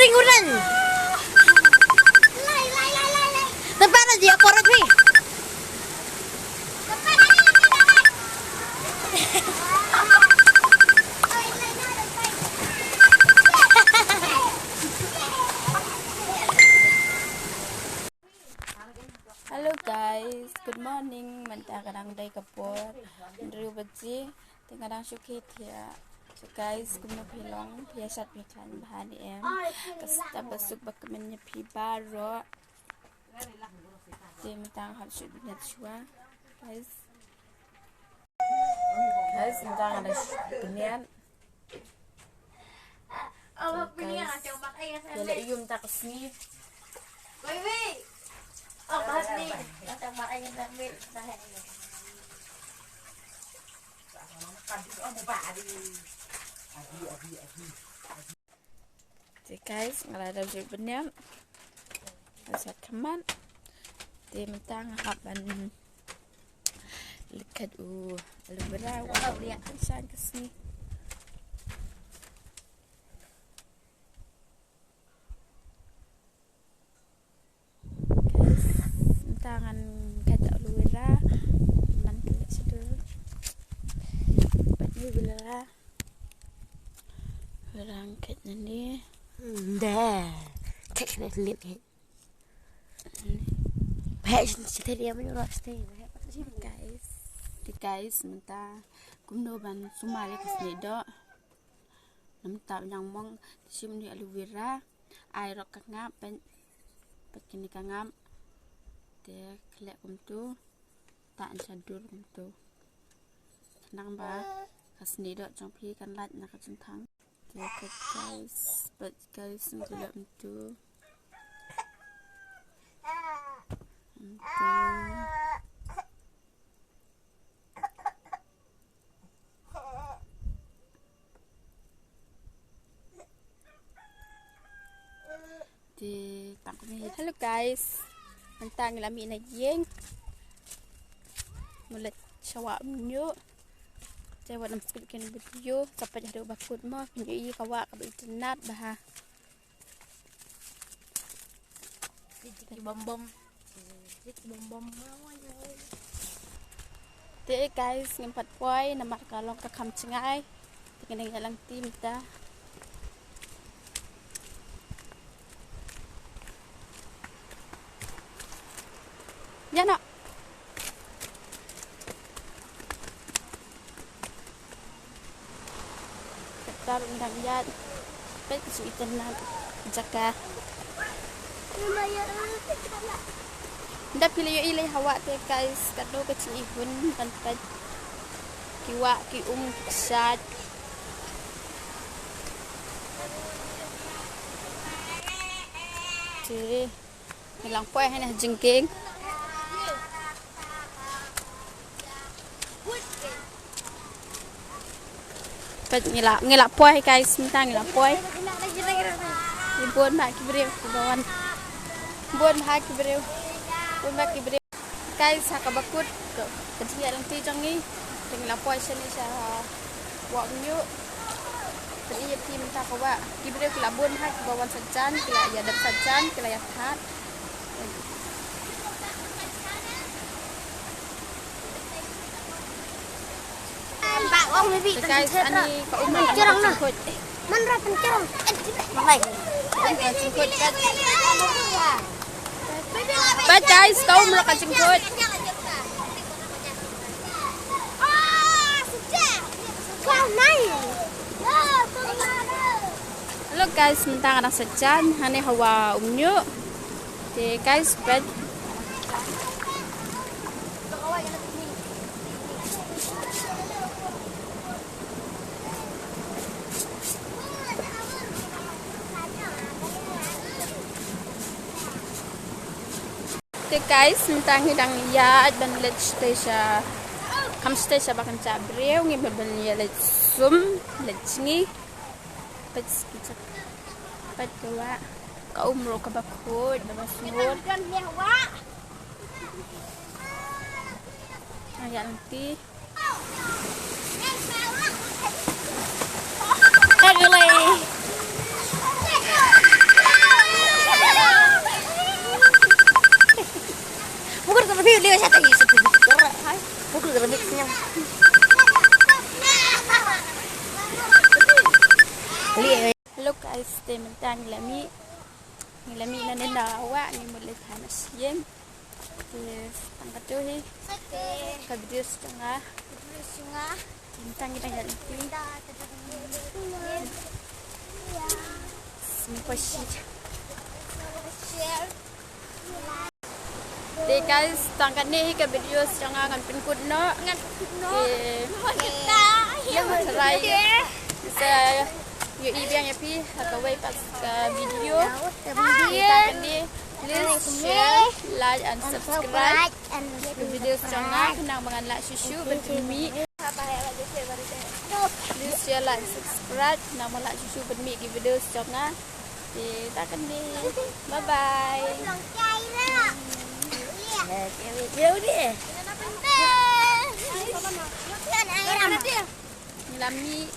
ringuran. Tempat aja aku orang ni. Hello guys, good morning. Manta kadang day kapur. Ndru baji, kadang syukit ya. So guys, kumno pilong, biasa piklan bahan em. Kasta basuk bakmennya pi baro. Dia mentang harus nyat shua. Guys. Guys, mentang ada benian. Oh, benian macam pakai ya saya. Kalau ium tak kesini. Wei. Oh, bahas ni. Macam pakai yang sambil saya. Jadi guys, kalau ada benian, asal keman. Dia mentang haban lekat aloe vera. Wow, lihat kesan kesini. Tangan kata aloe vera man kelak sedul bagi bila orang kat ni Dah. Tak kena lihat ni. Baik cerita dia menyuruh stay. guys minta kumno ban sumari kesni dok namta yang mong sim ni aloe vera ai rok kangap pen kini kangap dia kelak kumtu tak sadur kumtu nang ba kasni dok jong pi kan lat nak centang dia guys but guys kelak kumtu di tangkumi. Hello guys, mentang lami na yeng mulat sawa menyo jawab nam skip ken video sampai ada bakut mah penyo i kawa ka internet bah Bom-bom. te guys ngimpat poi namar kalong ka kam cengai tinggal jalan tim ta ya nak kita undang ya pet kesulitan jaga ndak pilih ilai hawa te guys kado kecil ibun kan pet kiwa ki sat jadi hilang poe hanya jengking ngilak poy guys minta ngilak poy ibon mak kibreu bawan bon ha kibreu bon mak kibreu guys hakabakut kecil lang ti jang ni ngilak poy sini sa wa nyu tadi ya tim ta ka wa kibreu kila bon ha bawan sajan kila ya dat sajan kila ya hat guys ani ka umay Cerang na. kut Man ra pencerang. Malay. kut but guys ka umro ka kut hello guys minta ka ng sadyan hani hawa umnyo de guys but guys mentang hidang ya dan let's stay sa kam stay sa bakan sa brew ngi babal ya let's sum let's ngi pets kita pet kawa ka umro ka bakod na basud ayan nanti stay mentang lami na nenda awak ni mulai panas jem tangkat tu hi kabir setengah mentang kita ganti semua shit deh guys tangkat ni kabir setengah kan penkut no yang terai saya yo ibiang ya pi kawai pas video kita ni please share like and subscribe video channel kenang mengalak susu bermi please share like subscribe kenang mengalak susu bermi di video channel kita kan ni bye bye lami